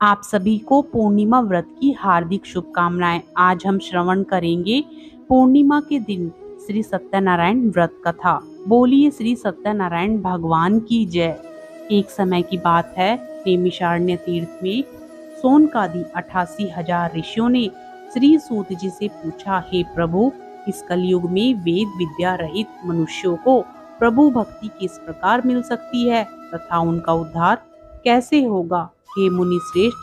आप सभी को पूर्णिमा व्रत की हार्दिक शुभकामनाएं। आज हम श्रवण करेंगे पूर्णिमा के दिन श्री सत्यनारायण व्रत कथा। बोलिए श्री सत्यनारायण भगवान की जय। एक समय की बात है, नैमिषारण्य तीर्थ में सोनकादि 88,000 ऋषियों ने श्री सूत जी से पूछा, हे प्रभु, इस कलयुग में वेद विद्या रहित मनुष्यों को प्रभु भक्ति किस प्रकार मिल सकती है तथा उनका उद्धार कैसे होगा। हे मुनि श्रेष्ठ,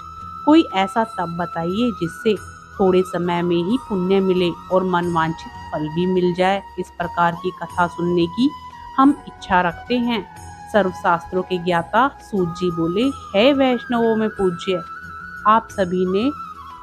कोई ऐसा तप बताइए जिससे थोड़े समय में ही पुण्य मिले और मनवांछित फल भी मिल जाए। इस प्रकार की कथा सुनने की हम इच्छा रखते हैं। सर्वशास्त्रों के ज्ञाता सूत जी बोले, हे वैष्णवों में पूज्य, आप सभी ने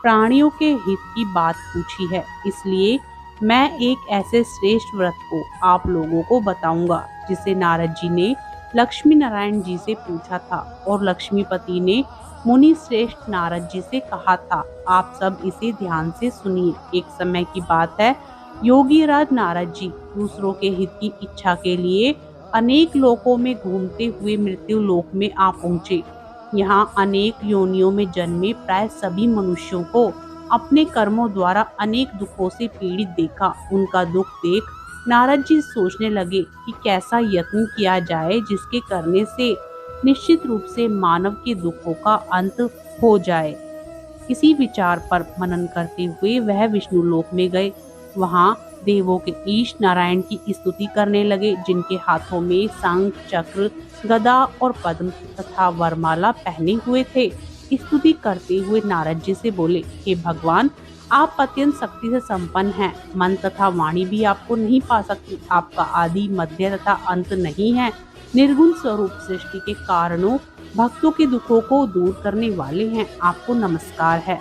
प्राणियों के हित की बात पूछी है, इसलिए मैं एक ऐसे श्रेष्ठ व्रत को आप लोगों को बताऊंगा जिसे नारद जी ने लक्ष्मी नारायण जी से पूछा था और लक्ष्मीपति ने मुनि श्रेष्ठ नारद जी से कहा था। आप सब इसे ध्यान से सुनिए। एक समय की बात है, योगी राज नारद जी दूसरों के हित की इच्छा के लिए अनेक लोकों में घूमते हुए मृत्यु लोक में आ पहुँचे। यहाँ अनेक योनियों में जन्मे प्राय सभी मनुष्यों को अपने कर्मों द्वारा अनेक दुखों से पीड़ित देखा। उनका दुख देख नारद जी सोचने लगे कि कैसा यत्न किया जाए जिसके करने से निश्चित रूप से मानव के दुखों का अंत हो जाए। इसी विचार पर मनन करते हुए वह विष्णु लोक में गए। वहां देवों के ईश नारायण की स्तुति करने लगे, जिनके हाथों में शंख, चक्र, गदा और पद्म तथा वरमाला पहने हुए थे। स्तुति करते हुए नारद जी से बोले, हे भगवान, आप अत्यंत शक्ति से संपन्न हैं। मन तथा वाणी भी आपको नहीं पा सकती। आपका आदि मध्य तथा अंत नहीं है। निर्गुण स्वरूप सृष्टि के कारणों भक्तों के दुखों को दूर करने वाले हैं। आपको नमस्कार है।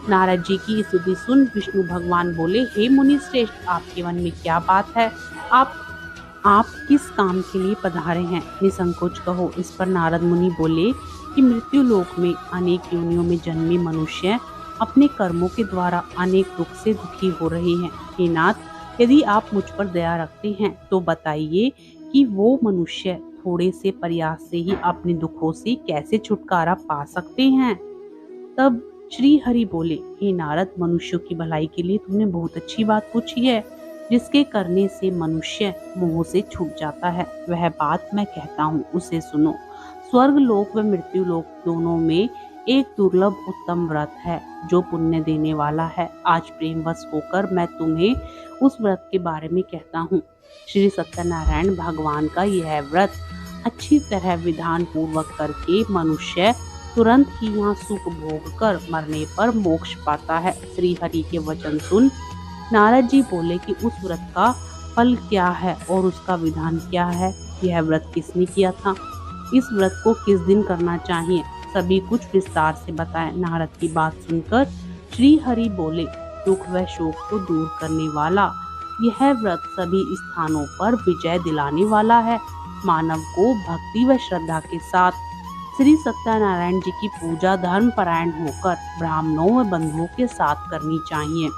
नारद जी की स्तुति सुन विष्णु भगवान बोले, हे मुनि श्रेष्ठ, आपके मन में क्या बात है? आप किस काम के लिए पधारे हैं? निसंकोच कहो। इस पर नारद मुनि बोले कि मृत्यु लोक में अनेक योनियों में जन्मे मनुष्य अपने कर्मों के द्वारा अनेक दुख से दुखी हो रहे हैं। हे नाथ, यदि आप मुझ पर दया रखते हैं तो बताइए कि वो मनुष्य थोड़े से प्रयास से ही अपने दुखों से कैसे छुटकारा पा सकते हैं। तब श्री हरि बोले, हे नारद, मनुष्यों की भलाई के लिए तुमने बहुत अच्छी बात पूछी है, जिसके करने से मनुष्य मोह से छूट जाता है। वह बात मैं कहता हूँ, उसे सुनो। स्वर्ग लोक व मृत्यु लोक दोनों में एक दुर्लभ उत्तम व्रत है जो पुण्य देने वाला है। आज प्रेमवश होकर मैं तुम्हें उस व्रत के बारे में कहता हूँ। श्री सत्यनारायण भगवान का यह व्रत अच्छी तरह विधान पूर्वक करके मनुष्य तुरंत ही यहाँ सुख भोग कर मरने पर मोक्ष पाता है। श्री हरि के वचन सुन नारद जी बोले कि उस व्रत का फल क्या है और उसका विधान क्या है। यह व्रत किसने किया था? इस व्रत को किस दिन करना चाहिए? सभी कुछ विस्तार से बताएं। नारद की बात सुनकर श्री हरि बोले, दुख व शोक को दूर करने वाला यह व्रत सभी स्थानों पर विजय दिलाने वाला है। मानव को भक्ति व श्रद्धा के साथ श्री सत्यनारायण जी की पूजा धर्म परायण होकर ब्राह्मणों व बंधुओं के साथ करनी चाहिए।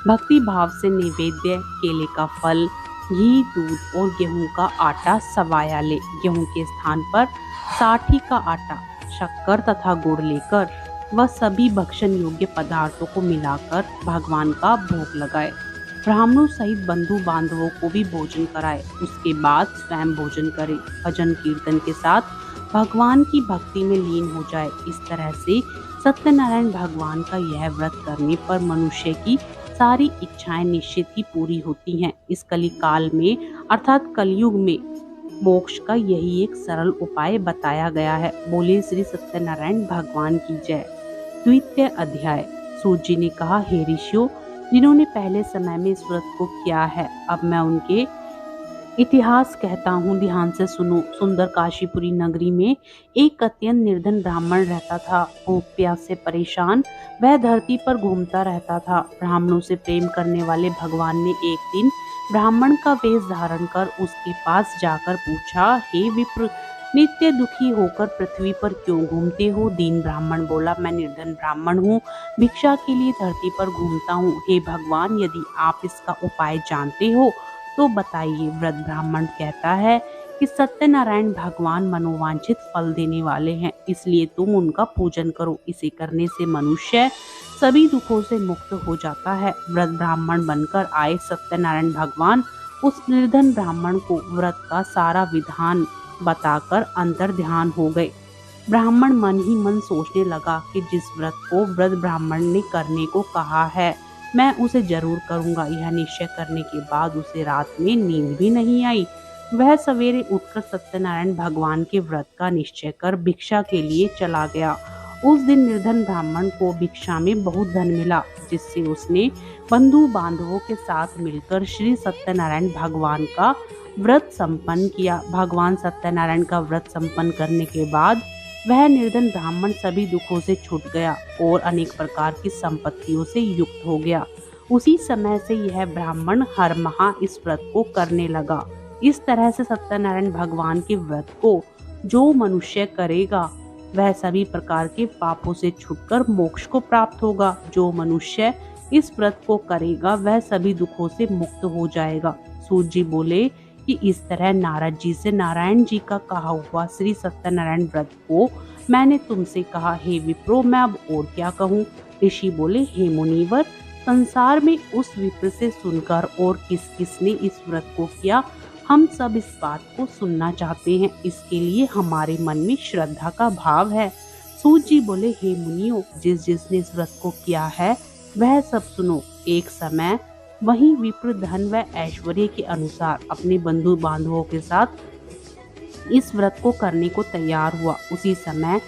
भक्ति भाव से नैवेद्य केले का फल, घी, दूध और गेहूं का आटा सवाया ले। गेहूं के स्थान पर साठी का आटा, शक्कर तथा गुड़ लेकर वह सभी भक्षण योग्य पदार्थों को मिलाकर भगवान का भोग लगाए। ब्राह्मणों सहित बंधु बांधवों को भी भोजन कराए। उसके बाद स्वयं भोजन करे। भजन कीर्तन के साथ भगवान की भक्ति में लीन हो जाए। इस तरह से सत्यनारायण भगवान का यह व्रत करने पर मनुष्य की सारी इच्छाएं निश्चित ही पूरी होती हैं। इस कली काल में अर्थात कलयुग में मोक्ष का यही एक सरल उपाय बताया गया है। बोले श्री सत्यनारायण भगवान की जय। द्वितीय अध्याय। सूत जी ने कहा, हे ऋषियों, जिन्होंने पहले समय में इस व्रत को किया है, अब मैं उनके इतिहास कहता हूँ, ध्यान से सुनो। सुंदर काशीपुरी नगरी में एक अत्यंत निर्धन ब्राह्मण रहता था। भूख प्यास से परेशान वह धरती पर घूमता रहता था। ब्राह्मणों से प्रेम करने वाले भगवान ने एक दिन ब्राह्मण का वेश धारण कर उसके पास जाकर पूछा, हे विप्र, नित्य दुखी होकर पृथ्वी पर क्यों घूमते हो? दीन ब्राह्मण बोला, मैं निर्धन ब्राह्मण हूँ, भिक्षा के लिए धरती पर घूमता हूँ। हे भगवान, यदि आप इसका उपाय जानते हो तो बताइए। वृद्ध ब्राह्मण कहता है, कि सत्यनारायण भगवान मनोवांछित फल देने वाले हैं, इसलिए तुम उनका पूजन करो। इसे करने से मनुष्य सभी दुखों से मुक्त हो जाता है। व्रत ब्राह्मण बनकर आए सत्यनारायण भगवान उस निर्धन ब्राह्मण को व्रत का सारा विधान बताकर अंतर ध्यान हो गए। ब्राह्मण मन ही मन सोचने लगा कि जिस व्रत को व्रत ब्राह्मण ने करने को कहा है, मैं उसे जरूर करूंगा। यह निश्चय करने के बाद उसे रात में नींद भी नहीं आई। वह सवेरे उठकर सत्यनारायण भगवान के व्रत का निश्चय कर भिक्षा के लिए चला गया। उस दिन निर्धन ब्राह्मण को भिक्षा में बहुत धन मिला, जिससे उसने बंधु बांधवों के साथ मिलकर श्री सत्यनारायण भगवान का व्रत संपन्न किया। भगवान सत्यनारायण का व्रत संपन्न करने के बाद वह निर्धन ब्राह्मण सभी दुखों से छूट गया और अनेक प्रकार की संपत्तियों से युक्त हो गया। उसी समय से यह ब्राह्मण हर माह इस व्रत को करने लगा। इस तरह से सत्यनारायण भगवान के व्रत को जो मनुष्य करेगा वह सभी प्रकार के पापों से छूटकर मोक्ष को प्राप्त होगा। जो मनुष्य इस व्रत को करेगा वह सभी दुखों से मुक्त हो जाएगा। सूत जी बोले कि इस तरह नारद जी से नारायण जी का कहा हुआ श्री सत्यनारायण व्रत को मैंने तुमसे कहा। हे विप्रो, मैं अब और क्या कहूँ। ऋषि बोले, हे मुनिवर, संसार में उस विप्र से सुनकर और किस किसने इस व्रत को किया, हम सब इस बात को सुनना चाहते हैं। इसके लिए हमारे मन में श्रद्धा का भाव है। सूत जी बोले, हे मुनियों, जिसने इस व्रत को किया है वह सब सुनो। एक समय वही विप्र धन व ऐश्वर्य के अनुसार अपने बंधु बांधवों के साथ इस व्रत को करने को तैयार हुआ। उसी समय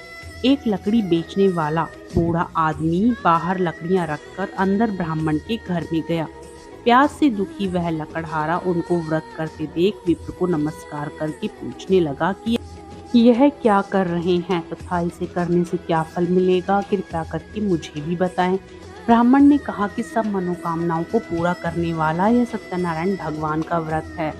एक लकड़ी बेचने वाला बूढ़ा आदमी बाहर लकड़ियां रखकर अंदर ब्राह्मण के घर में गया। प्यास से दुखी वह लकड़हारा उनको व्रत करते देख विप्र को नमस्कार करके पूछने लगा कि यह क्या कर रहे हैं तथा इसे करने से क्या फल मिलेगा, कृपया करके मुझे भी बताएं। ब्राह्मण ने कहा कि सब मनोकामनाओं को पूरा करने वाला यह सत्यनारायण भगवान का व्रत है।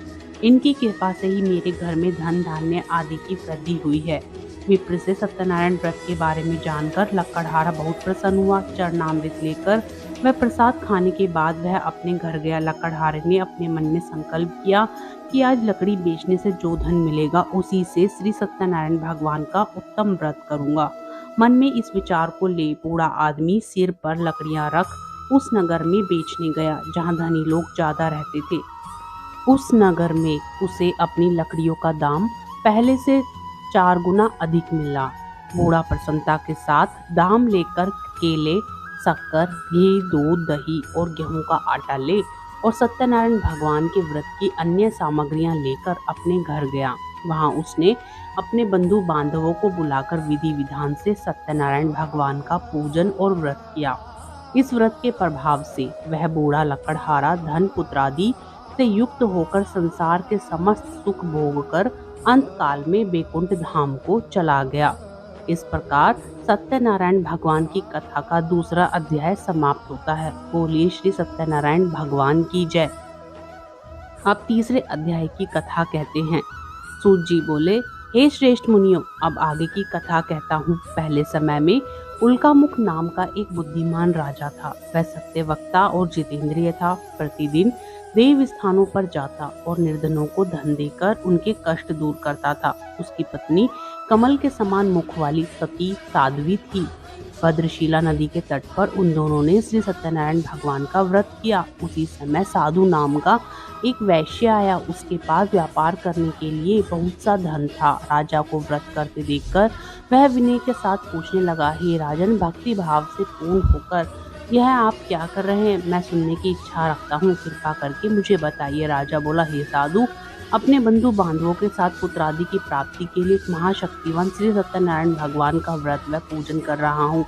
इनकी कृपा से ही मेरे घर में धन धान्य आदि की वृद्धि हुई है। विप्र से सत्यनारायण व्रत के बारे में जानकर लकड़हारा बहुत प्रसन्न हुआ। चरणामृत लेकर वह प्रसाद खाने के बाद वह अपने घर गया। लकड़हारे ने अपने मन में संकल्प किया कि आज लकड़ी बेचने से जो धन मिलेगा उसी से श्री सत्यनारायण भगवान का उत्तम व्रत करूंगा। मन में इस विचार को ले बूढ़ा आदमी सिर पर लकड़ियां रख उस नगर में बेचने गया जहां धनी लोग ज्यादा रहते थे। उस नगर में उसे अपनी लकड़ियों का दाम पहले से 4 गुना अधिक मिला। बूढ़ा प्रसन्नता के साथ दाम लेकर केले, शक्कर, घी, दूध, दही और गेहूं का आटा ले और सत्यनारायण भगवान के व्रत की अन्य सामग्रियां लेकर अपने घर गया। वहां उसने अपने बंधु बांधवों को बुलाकर विधि विधान से सत्यनारायण भगवान का पूजन और व्रत किया। इस व्रत के प्रभाव से वह बूढ़ा लकड़हारा धन पुत्रादि से युक्त होकर संसार के समस्त सुख भोग कर अंत काल में वैकुंठ धाम को चला गया। इस प्रकार सत्यनारायण भगवान की कथा का दूसरा अध्याय समाप्त होता है। बोलिए श्री सत्यनारायण भगवान की जय। अब तीसरे अध्याय की कथा कहते हैं। सूत जी बोले, हे श्रेष्ठ मुनियों, अब आगे की कथा कहता हूँ। पहले समय में उल्कामुख नाम का एक बुद्धिमान राजा था। वह सत्यवक्ता और जितेंद्रिय था। प्रतिदिन देव स्थानों पर जाता और निर्धनों को धन देकर उनके कष्ट दूर करता था। उसकी पत्नी कमल के समान मुख वाली सती साध्वी थी। भद्रशिला नदी के तट पर उन दोनों ने श्री सत्यनारायण भगवान का व्रत किया। उसी समय साधु नाम का एक वैश्य आया। उसके पास व्यापार करने के लिए बहुत सा धन था। राजा को व्रत करते देखकर वह विनय के साथ पूछने लगा, हे राजन, भक्ति भाव से पूर्ण होकर यह आप क्या कर रहे हैं? मैं सुनने की इच्छा रखता हूँ, कृपा करके मुझे बताइए। राजा बोला, हे साधु, अपने बंधु बांधवों के साथ पुत्रादि की प्राप्ति के लिए महाशक्तिवान श्री सत्यनारायण भगवान का व्रत व पूजन कर रहा हूँ।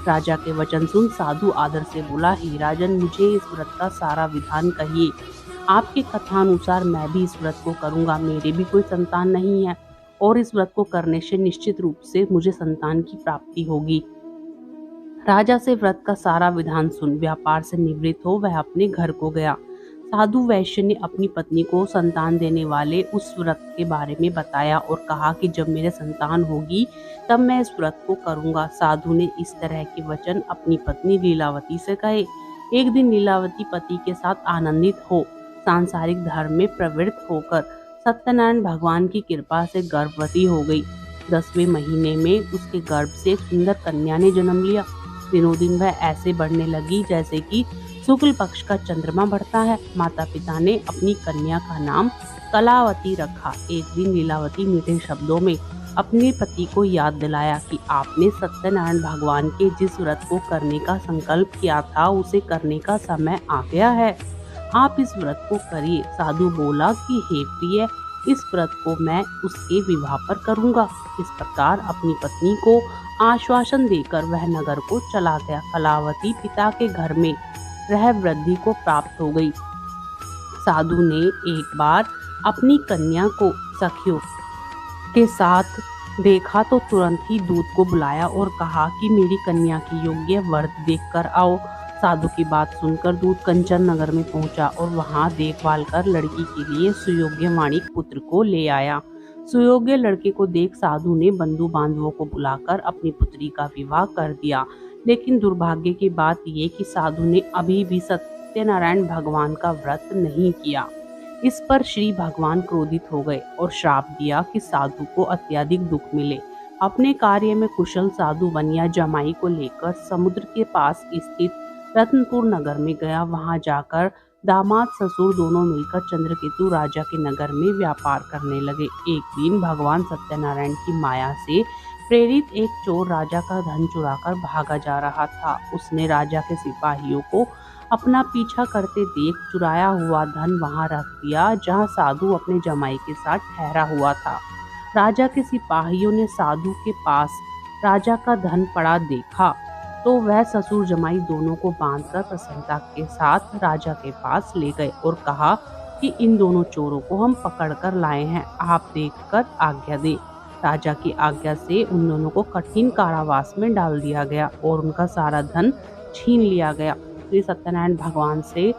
राजा के वचन सुन साधु आदर से बोला, हे राजन, मुझे इस व्रत का सारा विधान कहिए। आपके कथानुसार मैं भी इस व्रत को करूंगा। मेरे भी कोई संतान नहीं है और इस व्रत को करने से निश्चित रूप से मुझे संतान की प्राप्ति होगी। राजा से व्रत का सारा विधान सुन व्यापार से निवृत्त हो वह अपने घर को गया। साधु वैश्य ने अपनी पत्नी को संतान देने वाले उस व्रत के बारे में बताया और कहा कि जब मेरे संतान होगी तब मैं इस व्रत को करूंगा। साधु ने इस तरह के वचन अपनी पत्नी लीलावती से कहे। एक दिन लीलावती पति के साथ आनंदित हो सांसारिक धर्म में प्रवृत्त होकर सत्यनारायण भगवान की कृपा से गर्भवती हो गई। 10वें महीने में उसके गर्भ से एक सुंदर कन्या ने जन्म लिया। दिनों दिन वह ऐसे बढ़ने लगी जैसे कि शुक्ल पक्ष का चंद्रमा बढ़ता है। माता पिता ने अपनी कन्या का नाम कलावती रखा। एक दिन लीलावती मीठे शब्दों में अपने पति को याद दिलाया कि आपने सत्यनारायण भगवान के जिस व्रत को करने का संकल्प किया था उसे करने का समय आ गया है। आप इस व्रत को करिए। साधु बोला कि हे प्रिय, इस व्रत को मैं उसके विवाह पर करूंगा। इस प्रकार अपनी पत्नी को आश्वासन देकर वह नगर को चला गया। कलावती पिता के घर में रह वृद्धि को प्राप्त हो गई। साधु ने एक बार अपनी कन्या को सखियों के साथ देखा तो तुरंत ही दूत को बुलाया और कहा कि मेरी कन्या की योग्य वर देखकर आओ। साधु की बात सुनकर दूत कंचन नगर में पहुंचा और वहां देखभाल कर लड़की के लिए सुयोग्य माणिक पुत्र को ले आया। सुयोग्य लड़के को देख साधु ने बंधु बांधवों को बुलाकर अपनी पुत्री का विवाह कर दिया। लेकिन दुर्भाग्य की बात ये कि साधु ने अभी भी सत्यनारायण भगवान का व्रत नहीं किया। इस पर श्री भगवान क्रोधित हो गए और श्राप दिया कि साधु को अत्यधिक दुख मिले। अपने कार्य में कुशल साधु बनिया जमाई को लेकर समुद्र के पास स्थित रत्नपुर नगर में गया। वहां जाकर दामाद ससुर दोनों मिलकर चंद्रकेतु राजा के नगर में व्यापार करने लगे। एक दिन भगवान सत्यनारायण की माया से प्रेरित एक चोर राजा का धन चुराकर भागा जा रहा था। उसने राजा के सिपाहियों को अपना पीछा करते देख चुराया हुआ धन वहां रख दिया जहां साधु अपने जमाई के साथ ठहरा हुआ था। राजा के सिपाहियों ने साधु के पास राजा का धन पड़ा देखा तो वह ससुर जमाई दोनों को बांधकर प्रसन्नता के साथ राजा के पास ले गए और कहा कि इन दोनों चोरों को हम पकड़कर लाए हैं, आप देखकर आज्ञा दे। राजा की आज्ञा से उन दोनों को कठिन कारावास में डाल दिया गया और उनका सारा धन छीन लिया गया। श्री सत्यनारायण भगवान से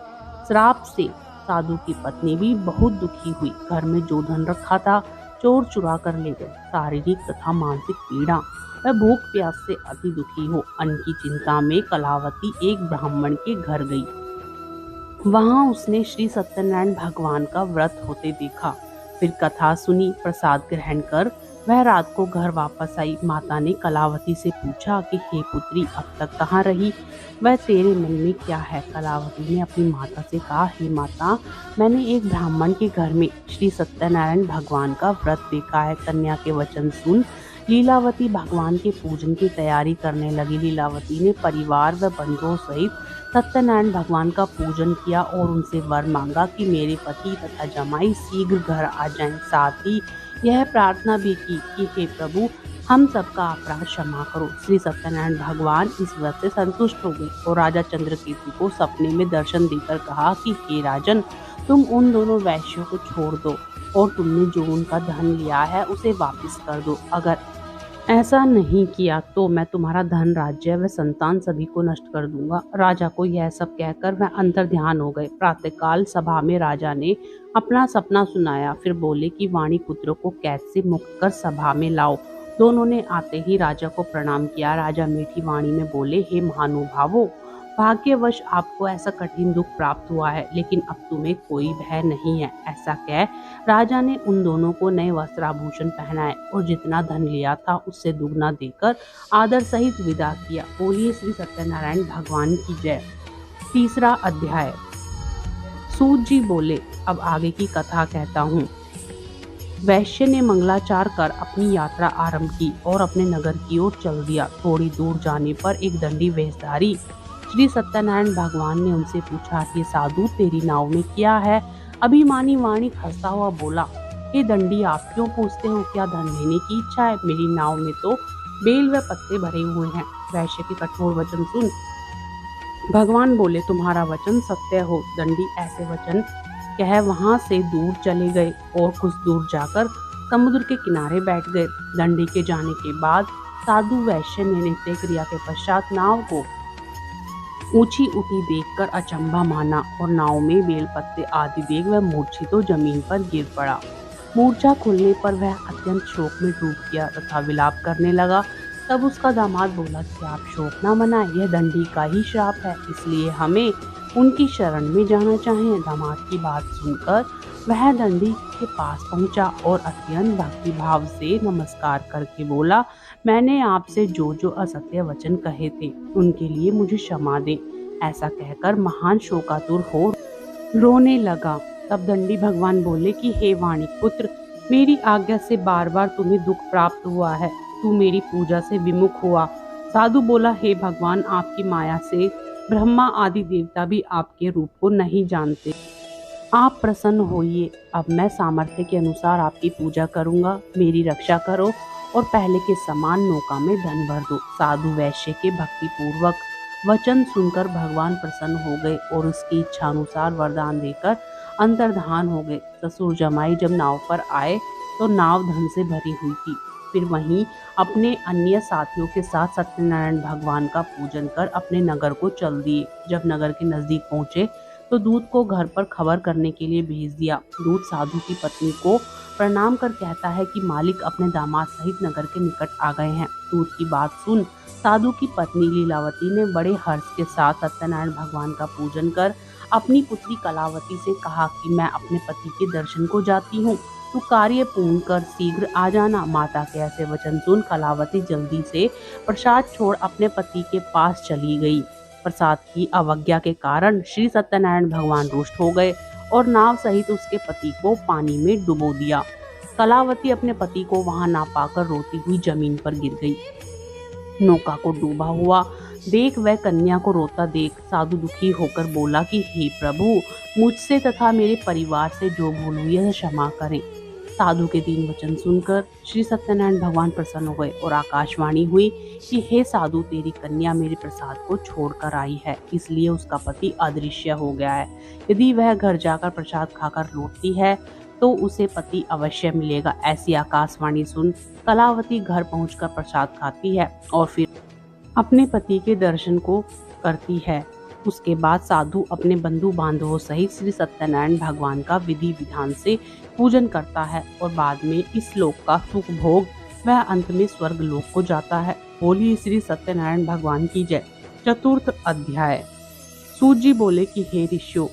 श्राप से साधु की पत्नी भी बहुत दुखी हुई। घर में जो धन रखा था चोर चुरा कर ले गए। शारीरिक तथा मानसिक पीड़ा, वह भूख प्यास से अति दुखी हो अन्न की चिंता में कलावती एक ब्राह्मण के घर गई। वहां उसने श्री सत्यनारायण भगवान का व्रत होते देखा। फिर कथा सुनी। प्रसाद ग्रहण कर वह रात को घर वापस आई। माता ने कलावती से पूछा कि हे पुत्री, अब तक कहाँ रही? वह तेरे मन में क्या है? कलावती ने अपनी माता से कहा, हे माता, मैंने एक ब्राह्मण के घर में श्री सत्यनारायण भगवान का व्रत देखा है। कन्या के वचन सुन लीलावती भगवान के पूजन की तैयारी करने लगी। लीलावती ने परिवार व बंधुओं सहित सत्यनारायण भगवान का पूजन किया और उनसे वर मांगा कि मेरे पति तथा जमाई शीघ्र घर आ जाएं। साथ ही यह प्रार्थना भी की कि हे प्रभु, हम सबका अपराध क्षमा करो। श्री सत्यनारायण भगवान इस व्रत से संतुष्ट हो गए और राजा चंद्रकेतु को सपने में दर्शन देकर कहा कि हे राजन, तुम उन दोनों वैश्यों को छोड़ दो और तुमने जो उनका धन लिया है उसे वापस कर दो। अगर ऐसा नहीं किया तो मैं तुम्हारा धन, राज्य व संतान सभी को नष्ट कर दूंगा। राजा को यह सब कहकर वह अंतर ध्यान हो गए। प्रातःकाल सभा में राजा ने अपना सपना सुनाया। फिर बोले कि वाणी पुत्र को कैद से मुक्त कर सभा में लाओ। दोनों ने आते ही राजा को प्रणाम किया। राजा मीठी वाणी में बोले, हे महानुभावों, भाग्यवश आपको ऐसा कठिन दुख प्राप्त हुआ है, लेकिन अब तुम्हें कोई भय नहीं है। ऐसा कह राजा ने उन दोनों को नए वस्त्राभूषण पहनाए और जितना धन लिया था उससे दुगना देकर आदर सहित विदा किया। बोलिए श्री सत्यनारायण भगवान की जय। तीसरा अध्याय। सूत जी बोले, अब आगे की कथा कहता हूँ। वैश्य ने मंगलाचार कर अपनी यात्रा आरंभ की और अपने नगर की ओर चल दिया। थोड़ी दूर जाने पर एक दंडी वेशधारी श्री सत्यनारायण भगवान ने उनसे पूछा, ये साधु, तेरी नाव में क्या है? अभिमानी वाणी हंसता हुआ बोला, हे दंडी, आप क्यों पूछते हो? क्या धन लेने की इच्छा है? मेरी नाव में तो बेल व पत्ते भरे हुए हैं। वैश्य के कठोर वचन सुन भगवान बोले, तुम्हारा वचन सत्य हो। दंडी ऐसे वचन कह वहां से दूर चले गए और कुछ दूर जाकर समुद्र के किनारे बैठ गए। दंडी के जाने के बाद साधु वैश्य ने नित्य क्रिया के पश्चात नाव को ऊंची उठी देखकर अचंभा माना और नाव में बेल पत्ते आदि देख वह मूर्छित तो जमीन पर गिर पड़ा। मूर्छा खुलने पर वह अत्यंत शोक में डूब गया तथा विलाप करने लगा। तब उसका दामाद बोला कि आप शोक न मनाएं, यह दंडी का ही श्राप है, इसलिए हमें उनकी शरण में जाना चाहें। दामाद की बात सुनकर वह दंडी के पास पहुंचा और अत्यंत भक्ति भाव से नमस्कार करके बोला, मैंने आपसे जो जो असत्य वचन कहे थे उनके लिए मुझे क्षमा दे। ऐसा कहकर महान शोकातुर हो रोने लगा। तब दंडी भगवान बोले कि हे वाणिक पुत्र, मेरी आज्ञा से बार बार तुम्हें दुख प्राप्त हुआ है, तू मेरी पूजा से विमुख हुआ। साधु बोला, हे भगवान, आपकी माया से ब्रह्मा आदि देवता भी आपके रूप को नहीं जानते। आप प्रसन्न होइए, अब मैं सामर्थ्य के अनुसार आपकी पूजा करूंगा। मेरी रक्षा करो और पहले के समान नौका में धन भर दो। साधु वैश्य के भक्ति पूर्वक वचन सुनकर भगवान प्रसन्न हो गए और उसकी इच्छा अनुसार वरदान देकर अंतर्धान हो गए। ससुर जमाई जब नाव पर आए तो नाव धन से भरी हुई थी। फिर वहीं अपने अन्य साथियों के साथ सत्यनारायण भगवान का पूजन कर अपने नगर को चल दिए। जब नगर के नजदीक पहुंचे तो दूत को घर पर खबर करने के लिए भेज दिया। दूत साधु की पत्नी को प्रणाम कर कहता है कि मालिक अपने दामाद सहित नगर के निकट आ गए हैं। दूत की बात सुन साधु की पत्नी लीलावती ने बड़े हर्ष के साथ सत्यनारायण भगवान का पूजन कर अपनी पुत्री कलावती से कहा कि मैं अपने पति के दर्शन को जाती हूँ, तू कार्य पूर्ण कर शीघ्र आ जाना। माता के ऐसे वचन सुन कलावती जल्दी से प्रसाद छोड़ अपने पति के पास चली गई। प्रसाद की अवज्ञा के कारण श्री सत्यनारायण भगवान रुष्ट हो गए और नाव सहित उसके पति को पानी में डुबो दिया। कलावती अपने पति को वहां ना पाकर रोती हुई जमीन पर गिर गई। नौका को डूबा हुआ देख वह कन्या को रोता देख साधु दुखी होकर बोला कि हे प्रभु, मुझसे तथा मेरे परिवार से जो भूल हुई है क्षमा करें। साधु के 3 वचन सुनकर श्री सत्यनारायण भगवान प्रसन्न हुए और आकाशवाणी हुई कि हे साधु, तेरी कन्या मेरे प्रसाद को छोड़कर आई है, इसलिए उसका पति अदृश्य हो गया है। यदि वह घर जाकर प्रसाद खाकर लौटती है तो उसे पति अवश्य मिलेगा। ऐसी आकाशवाणी सुन कलावती घर पहुंचकर प्रसाद खाती है और फिर अपने पति के दर्शन को करती है। उसके बाद साधु अपने बंधु बांधवों सहित श्री सत्यनारायण भगवान का विधि विधान से पूजन करता है और बाद में इस लोक का सुख भोग वह अंत में स्वर्ग लोक को जाता है। बोलिए श्री सत्यनारायण भगवान की जय। 4 अध्याय। सूत जी बोले कि हे ऋषियों,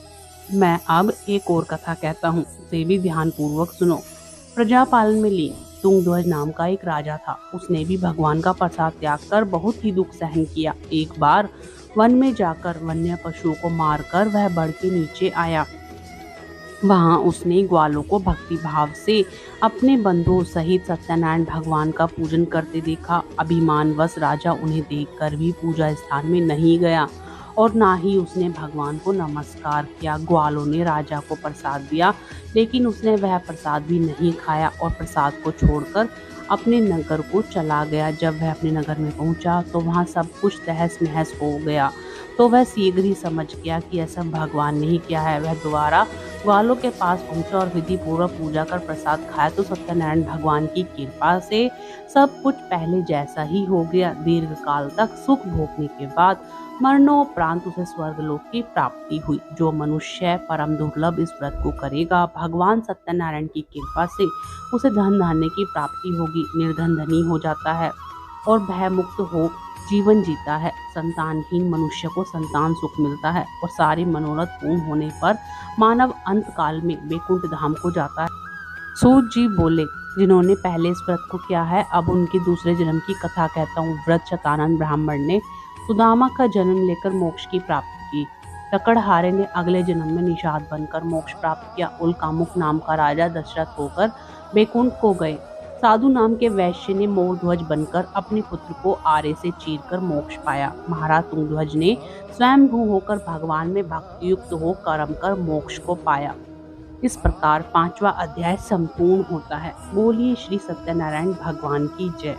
मैं अब एक और कथा कहता हूँ, उसे भी ध्यान पूर्वक सुनो। प्रजापालन में लीन तुंगध्वज नाम का एक राजा था। उसने भी भगवान का प्रसाद त्याग कर बहुत ही दुख सहन किया। एक बार वन में जाकर वन्य पशुओं को मारकर वह बढ़ के नीचे आया। वहां उसने ग्वालों को भक्ति भाव से अपने बंधुओं सहित सत्यनारायण भगवान का पूजन करते देखा। अभिमानवश राजा उन्हें देखकर भी पूजा स्थान में नहीं गया और ना ही उसने भगवान को नमस्कार किया। ग्वालों ने राजा को प्रसाद दिया, लेकिन उसने वह प्रसाद भी नहीं खाया और प्रसाद को छोड़कर अपने नगर को चला गया। जब वह अपने नगर में पहुंचा तो वहां सब कुछ तहस नहस हो गया। तो वह शीघ्र ही समझ गया कि ऐसा भगवान ने ही किया है। वह दोबारा ग्वालों के पास पहुंचा और विधि पूर्वक पूजा कर प्रसाद खाया तो सत्यनारायण भगवान की कृपा से सब कुछ पहले जैसा ही हो गया। दीर्घ काल तक सुख भोगने के बाद मरणोपरांत उसे स्वर्गलोक की प्राप्ति हुई। जो मनुष्य परम दुर्लभ इस व्रत को करेगा, भगवान सत्यनारायण की कृपा से उसे धन धान्य की प्राप्ति होगी। निर्धन धनी हो जाता है और भय मुक्त हो जीवन जीता है। संतानहीन मनुष्य को संतान सुख मिलता है और सारे मनोरथ पूर्ण होने पर मानव अंत काल में वैकुंठ धाम को जाता है। सूत जी बोले, जिन्होंने पहले इस व्रत को किया है, अब उनके दूसरे जन्म की कथा कहता हूँ। व्रत शतानंद ब्राह्मण ने सुदामा का जन्म लेकर मोक्ष की प्राप्ति की। लकड़हारे ने अगले जन्म में निषाद बनकर मोक्ष प्राप्त किया। उल्कामुख नाम का राजा दशरथ होकर वैकुंठ को गए। साधु नाम के वैश्य ने मोरध्वज बनकर अपने पुत्र को आरे से चीरकर मोक्ष पाया। महाराज तुंगध्वज ने स्वयंभू होकर भगवान में भक्ति युक्त हो कर्म कर मोक्ष को पाया। इस प्रकार 5वां अध्याय संपूर्ण होता है। बोलिए श्री सत्यनारायण भगवान की जय।